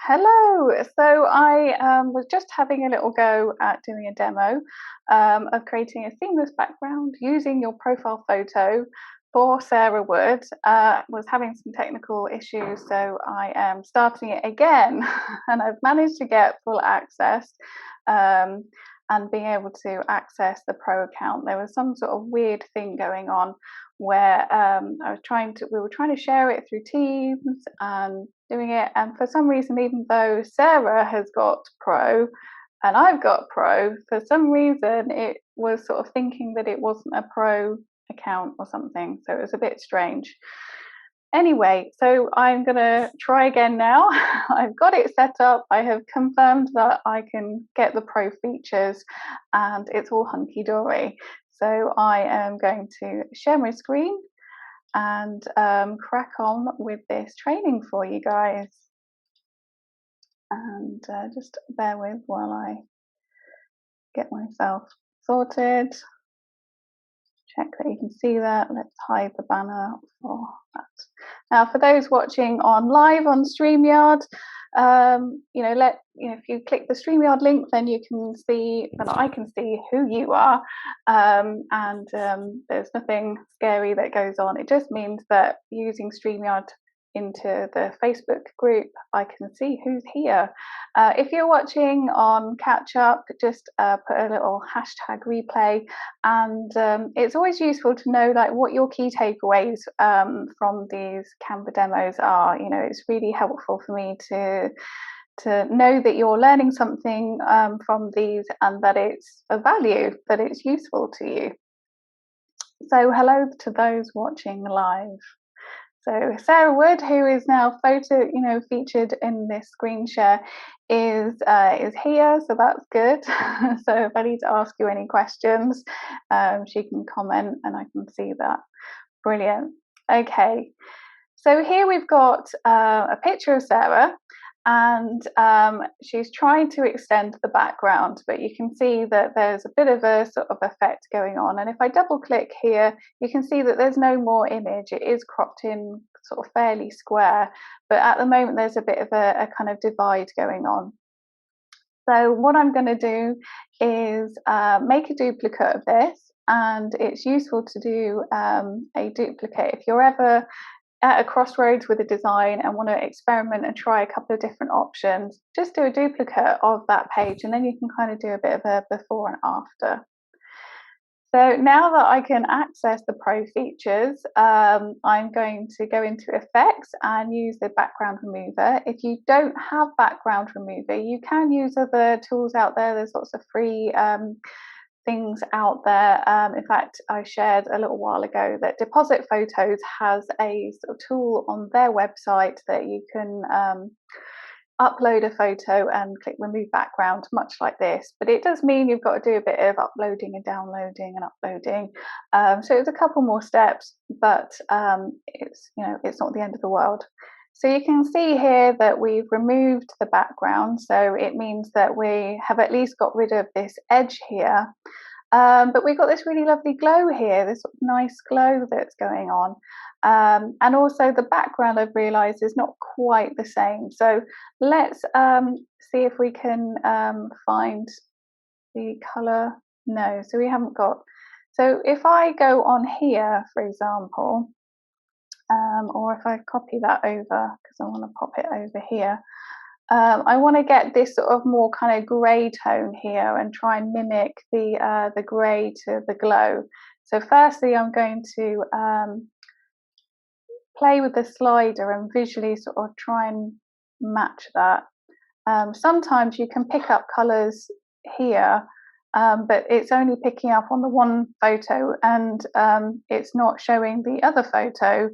Hello. So I was just having a little go at doing a demo of creating a seamless background using your profile photo for Sarah Wood. Was having some technical issues, so I am starting it again, and I've managed to get full access. And being able to access the pro account, there was some sort of weird thing going on where we were trying to share it through Teams and doing it, and for some reason, even though Sarah has got pro and I've got pro, for some reason it was sort of thinking that it wasn't a pro account or something, so it was a bit strange. Anyway, so I'm gonna try again now. I've got it set up. I have confirmed that I can get the pro features and it's all hunky-dory. So I am going to share my screen and crack on with this training for you guys. And just bear with while I get myself sorted. Check that you can see that. Let's hide the banner for that. Now, for those watching on live on Streamyard, if you click the Streamyard link, then you can see, and I can see who you are, and there's nothing scary that goes on. It just means that using Streamyard into the Facebook group, I can see who's here. If you're watching on catch up, just put a little hashtag replay, and it's always useful to know like what your key takeaways from these Canva demos are. You know, it's really helpful for me to know that you're learning something from these and that it's of value, that it's useful to you. So hello to those watching live. So Sarah Wood, who is now featured in this screen share, is here, so that's good. So if I need to ask you any questions, she can comment and I can see that. Brilliant. Okay, so here we've got a picture of Sarah, and she's trying to extend the background, but you can see that there's a bit of a sort of effect going on. And if I double click here, you can see that there's no more image. It is cropped in sort of fairly square, but at the moment there's a bit of a kind of divide going on. So what I'm going to do is make a duplicate of this, and it's useful to do a duplicate if you're ever at a crossroads with a design and want to experiment and try a couple of different options. Just do a duplicate of that page, and then you can kind of do a bit of a before and after. So now that I can access the pro features, I'm going to go into effects and use the background remover. If you don't have background remover, you can use other tools out there. There's lots of free things out there. In fact, I shared a little while ago that Deposit Photos has a sort of tool on their website that you can upload a photo and click remove background, much like this, but it does mean you've got to do a bit of uploading and downloading and uploading. So it's a couple more steps, but it's not the end of the world. So you can see here that we've removed the background, so it means that we have at least got rid of this edge here. But we've got this really lovely glow here, this sort of nice glow that's going on. And also the background, I've realised, is not quite the same. So let's see if we can find the colour. No, so we haven't got. So if I go on here, for example, or if I copy that over, because I want to pop it over here, I want to get this sort of more kind of grey tone here and try and mimic the grey to the glow. So firstly, I'm going to play with the slider and visually sort of try and match that. Sometimes you can pick up colours here, but it's only picking up on the one photo, and it's not showing the other photo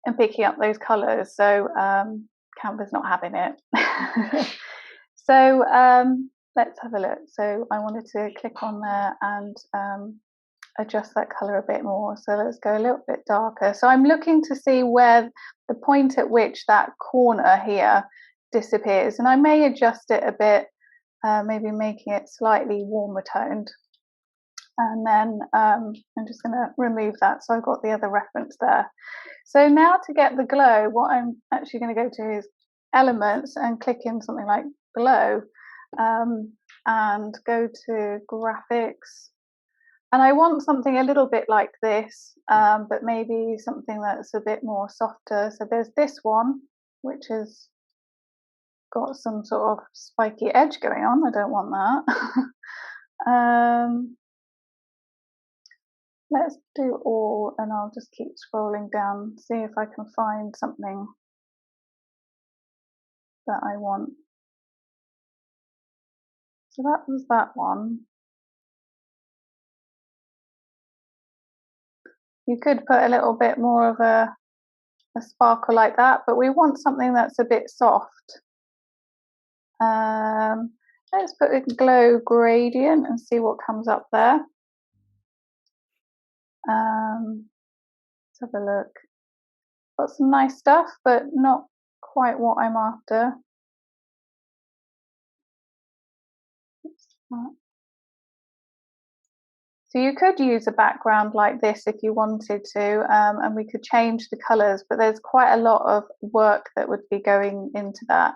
and picking up those colours. So Canva's not having it. So let's have a look. So I wanted to click on there and adjust that colour a bit more. So let's go a little bit darker. So I'm looking to see where the point at which that corner here disappears, and I may adjust it a bit, maybe making it slightly warmer toned. And then I'm just going to remove that, so I've got the other reference there. So now to get the glow, what I'm actually going to go to is elements and click in something like glow, and go to graphics. And I want something a little bit like this, but maybe something that's a bit more softer. So there's this one, which has got some sort of spiky edge going on. I don't want that. Let's do all, and I'll just keep scrolling down, see if I can find something that I want. So that was that one. You could put a little bit more of a sparkle like that, but we want something that's a bit soft. Let's put a glow gradient and see what comes up there. Let's have a look. Got some nice stuff, but not quite what I'm after. So you could use a background like this if you wanted to, and we could change the colours, but there's quite a lot of work that would be going into that.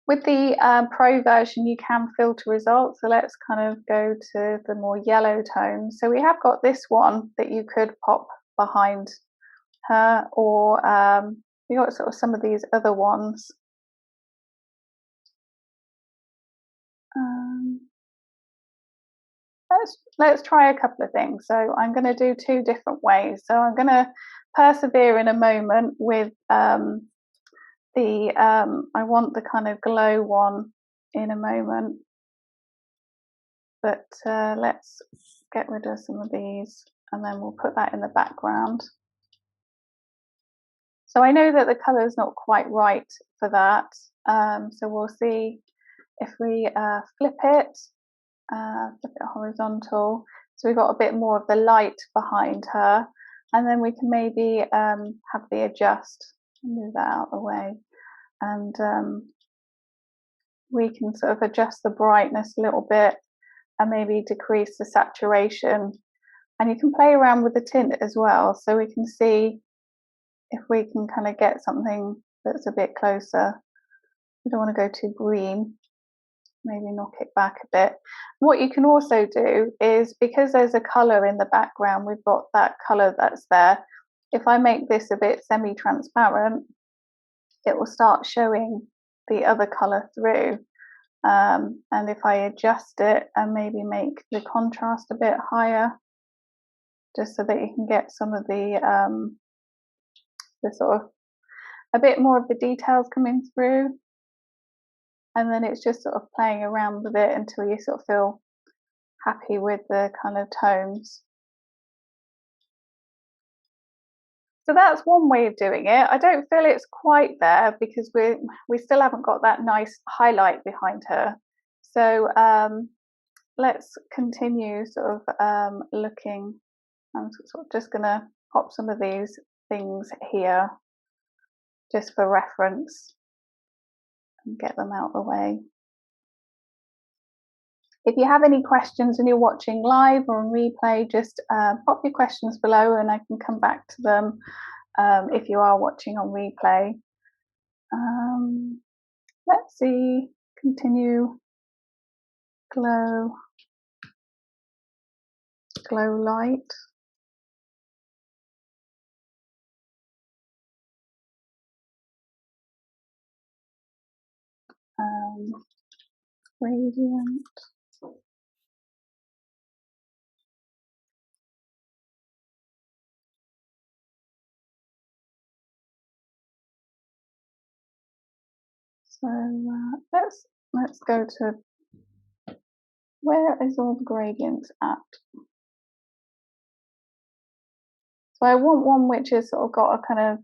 With the Pro version, you can filter results, so let's kind of go to the more yellow tones. So we have got this one that you could pop behind her, or we got sort of some of these other ones. Let's try a couple of things. So I'm going to do two different ways. So I'm going to persevere in a moment with I want the kind of glow one in a moment, but let's get rid of some of these and then we'll put that in the background. So I know that the color is not quite right for that, so we'll see if we flip it horizontal, so we've got a bit more of the light behind her, and then we can maybe have the adjust, move that out of the way, and we can sort of adjust the brightness a little bit and maybe decrease the saturation, and you can play around with the tint as well, so we can see if we can kind of get something that's a bit closer. We don't want to go too green, maybe knock it back a bit. What you can also do is, because there's a colour in the background, we've got that colour that's there. If I make this a bit semi-transparent, it will start showing the other colour through. And if I adjust it and maybe make the contrast a bit higher, just so that you can get some of the sort of a bit more of the details coming through, and then it's just sort of playing around with it until you sort of feel happy with the kind of tones. So that's one way of doing it. I don't feel it's quite there because we still haven't got that nice highlight behind her. So let's continue sort of looking. I'm sort of just going to pop some of these things here just for reference and get them out of the way. If you have any questions and you're watching live or on replay, just pop your questions below and I can come back to them if you are watching on replay. Let's see, continue, glow light. Gradient. So let's go to, where is all the gradients at? So I want one which has sort of got a kind of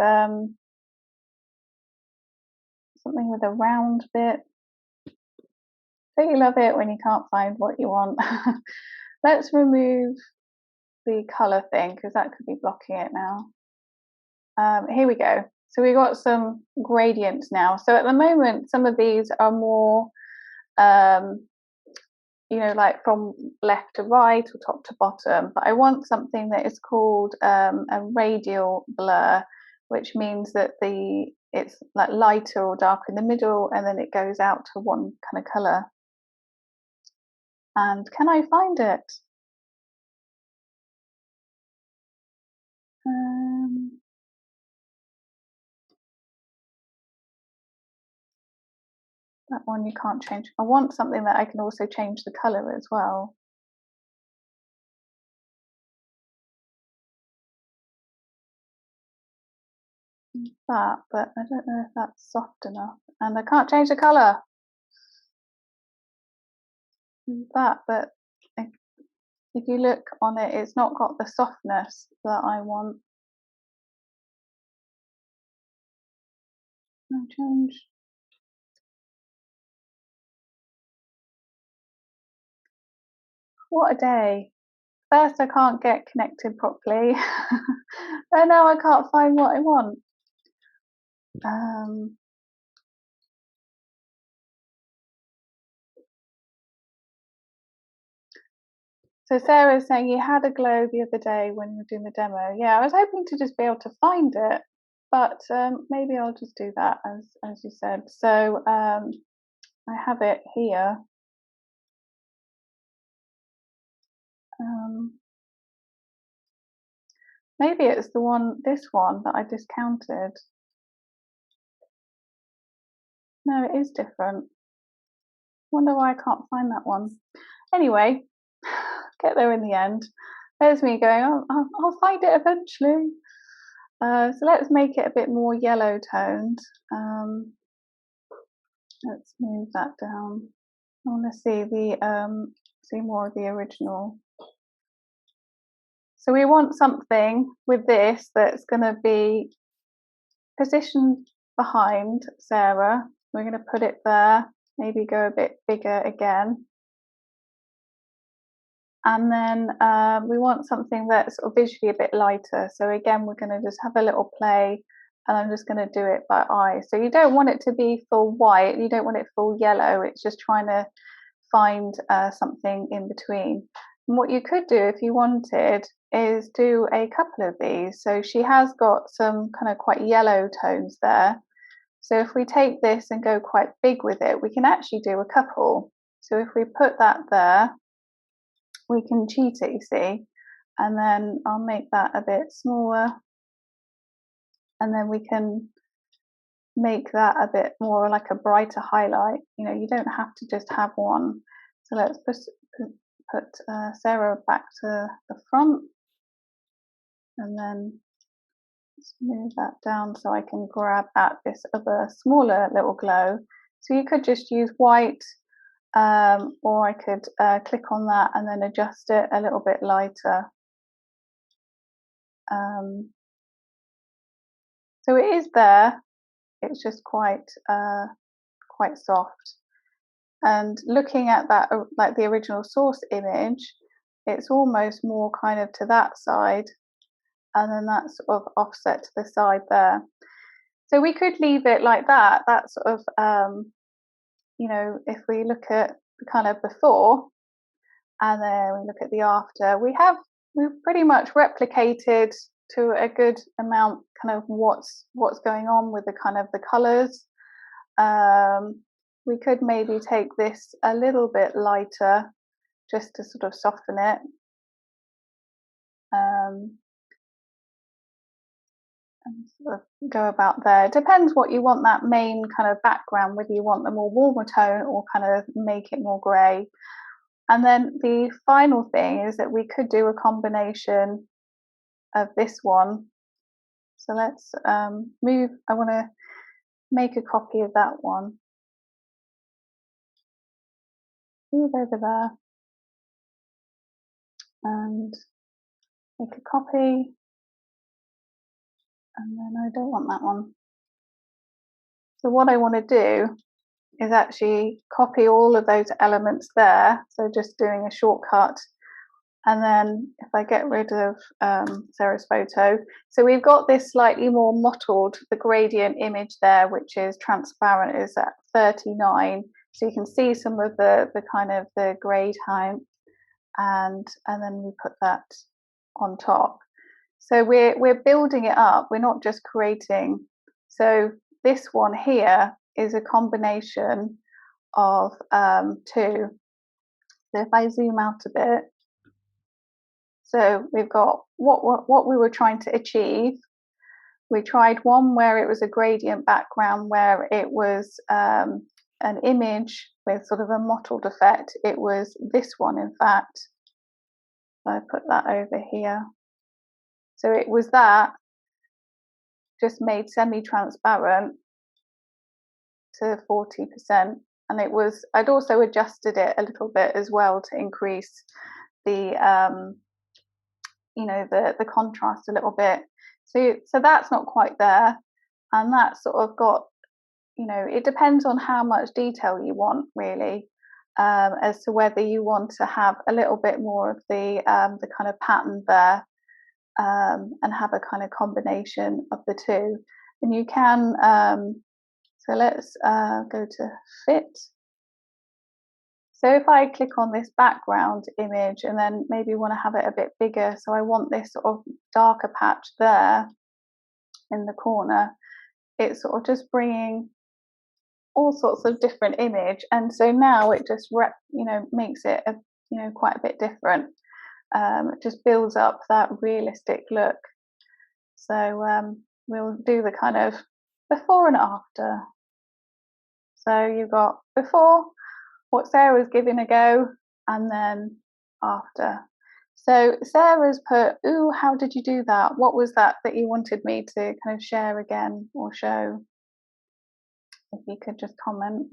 something with a round bit. Don't you love it when you can't find what you want? Let's remove the color thing because that could be blocking it now. Here we go. So we got some gradients now. So at the moment, some of these are more, you know, like from left to right or top to bottom. But I want something that is called a radial blur, which means that it's like lighter or darker in the middle, and then it goes out to one kind of colour. And can I find it? That one you can't change. I want something that I can also change the colour as well. That, but I don't know if that's soft enough, and I can't change the colour. That, but if you look on it, it's not got the softness that I want. Can I change? What a day. First I can't get connected properly, and now I can't find what I want. So Sarah's saying you had a glow the other day when you were doing the demo. Yeah, I was hoping to just be able to find it, but maybe I'll just do that as you said. So I have it here. Maybe it's this one that I discounted. No, it is different. Wonder why I can't find that one. Anyway, get there in the end. There's me going, oh, I'll find it eventually. So let's make it a bit more yellow toned. Let's move that down. I want to see more of the original. So we want something with this that's going to be positioned behind Sarah. We're going to put it there, maybe go a bit bigger again. And then we want something that's sort of visually a bit lighter. So again, we're going to just have a little play, and I'm just going to do it by eye. So you don't want it to be full white, you don't want it full yellow, it's just trying to find something in between. And what you could do if you wanted is do a couple of these. So she has got some kind of quite yellow tones there. So if we take this and go quite big with it, we can actually do a couple. So if we put that there, we can cheat it, you see, and then I'll make that a bit smaller, and then we can make that a bit more like a brighter highlight. You know, you don't have to just have one. So let's put Sarah back to the front, and then let's move that down so I can grab at this other smaller little glow. So you could just use white, or I could click on that and then adjust it a little bit lighter. So it is there, it's just quite soft. And looking at that, like the original source image, it's almost more kind of to that side, and then that's sort of offset to the side there. So we could leave it like that. That sort of, you know, if we look at the kind of before, and then we look at the after, we've pretty much replicated to a good amount kind of what's going on with the kind of the colors. We could maybe take this a little bit lighter just to sort of soften it. And sort of go about there. It depends what you want that main kind of background, whether you want the more warmer tone or kind of make it more grey. And then the final thing is that we could do a combination of this one. So let's I want to make a copy of that one. Move over there and make a copy. And then I don't want that one. So what I want to do is actually copy all of those elements there. So just doing a shortcut. And then if I get rid of Sarah's photo, so we've got this slightly more mottled, the gradient image there, which is transparent, is at 39. So you can see some of the kind of the grey time, and then we put that on top. So we're building it up. We're not just creating. So this one here is a combination of two. So if I zoom out a bit, so we've got what we were trying to achieve. We tried one where it was a gradient background, where it was an image with sort of a mottled effect. It was this one, in fact. I put that over here. So it was that, just made semi-transparent to 40%. And it was, I'd also adjusted it a little bit as well to increase the, the contrast a little bit. So that's not quite there. And that's sort of got, it depends on how much detail you want, really, as to whether you want to have a little bit more of the kind of pattern there, and have a kind of combination of the two. And you can, so let's go to fit. So if I click on this background image and then maybe want to have it a bit bigger, so I want this sort of darker patch there in the corner, it's sort of just bringing all sorts of different image, and so now it just makes it quite a bit different. It just builds up that realistic look. So we'll do the kind of before and after. So you've got before, what Sarah's giving a go, and then after. So Sarah's put, ooh, how did you do that? What was that you wanted me to kind of share again or show? If you could just comment.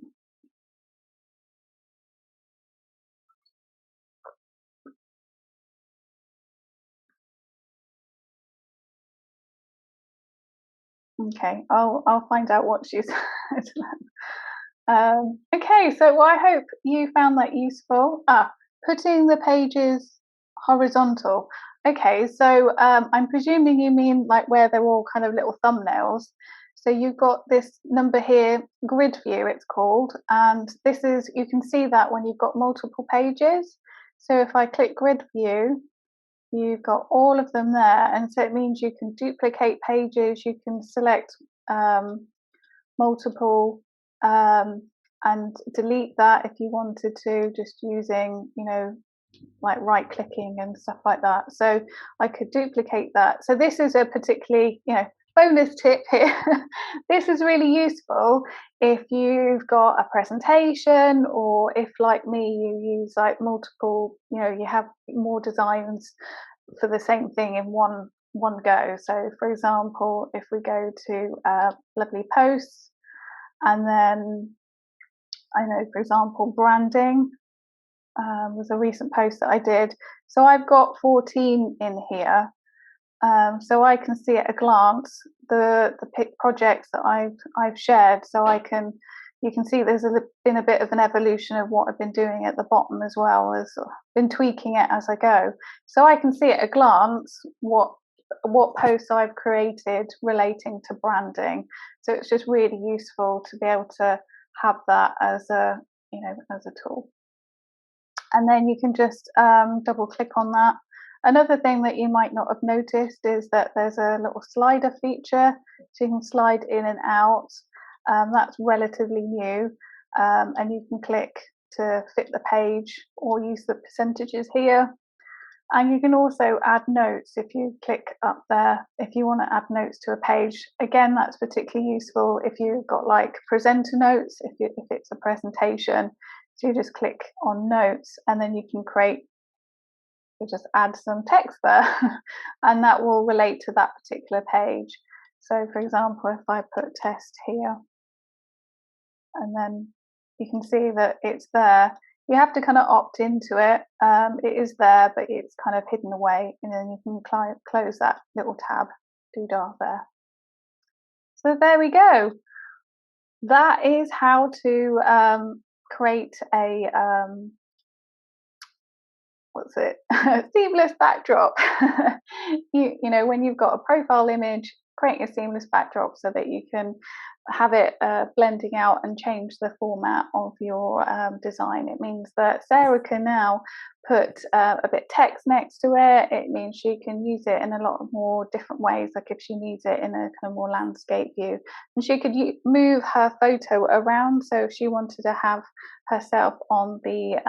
Okay, I'll find out what she said. Okay, so I hope you found that useful. Putting the pages horizontal. Okay, so I'm presuming you mean like where they're all kind of little thumbnails. So you've got this number here, grid view it's called, and this is, you can see that when you've got multiple pages. So if I click grid view, you've got all of them there, and so it means you can duplicate pages, you can select multiple and delete that if you wanted to, just using like right clicking and stuff like that. So I could duplicate that. So this is a particularly bonus tip here. This is really useful if you've got a presentation, or if like me you use like multiple, you have more designs for the same thing in one go. So for example, if we go to lovely posts, and then I know, for example, branding was a recent post that I did. So I've got 14 in here. So I can see at a glance the projects that I've shared. So you can see there's been a bit of an evolution of what I've been doing at the bottom, as well as been tweaking it as I go. So I can see at a glance what posts I've created relating to branding. So it's just really useful to be able to have that as a tool. And then you can just double click on that. Another thing that you might not have noticed is that there's a little slider feature, so you can slide in and out. That's relatively new, and you can click to fit the page or use the percentages here. And you can also add notes if you click up there, if you want to add notes to a page. Again, that's particularly useful if you've got like presenter notes, if it's a presentation. So you just click on notes, and then you can just add some text there, and that will relate to that particular page. So for example, if I put test here, and then you can see that it's there. You have to kind of opt into it. It is there, but it's kind of hidden away, and then you can close that little tab doodah there. So there we go. That is how to create a seamless backdrop. you know, when you've got a profile image, creating a seamless backdrop so that you can have it blending out and change the format of your design. It means that Sarah can now put a bit text next to it. It means she can use it in a lot more different ways, like if she needs it in a kind of more landscape view, and she could move her photo around. So if she wanted to have herself on the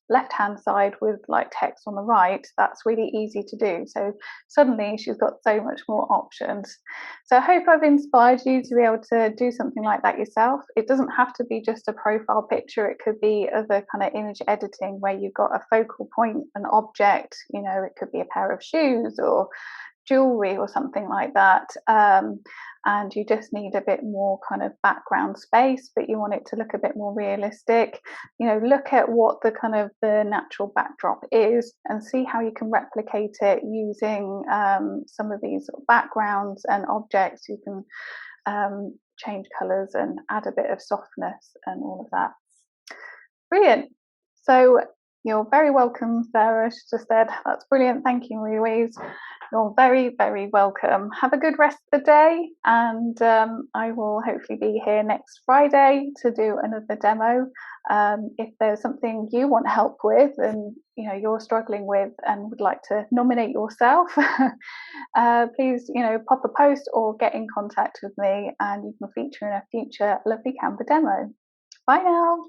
left hand side with like text on the right, that's really easy to do. So suddenly she's got so much more options. So I hope I've inspired you to be able to do something like that yourself. It doesn't have to be just a profile picture. It could be other kind of image editing where you've got a focal point, an object, you know, it could be a pair of shoes or jewelry or something like that, and you just need a bit more kind of background space, but you want it to look a bit more realistic. You know, look at what the kind of the natural backdrop is and see how you can replicate it using some of these sort of backgrounds and objects. You can change colors and add a bit of softness and all of that. Brilliant. So you're very welcome, Sarah. She just said, that's brilliant. Thank you, Louise. You're very, very welcome. Have a good rest of the day. And I will hopefully be here next Friday to do another demo. If there's something you want help with and you know you're struggling with and would like to nominate yourself, please pop a post or get in contact with me and you can feature in a future lovely Canva demo. Bye now.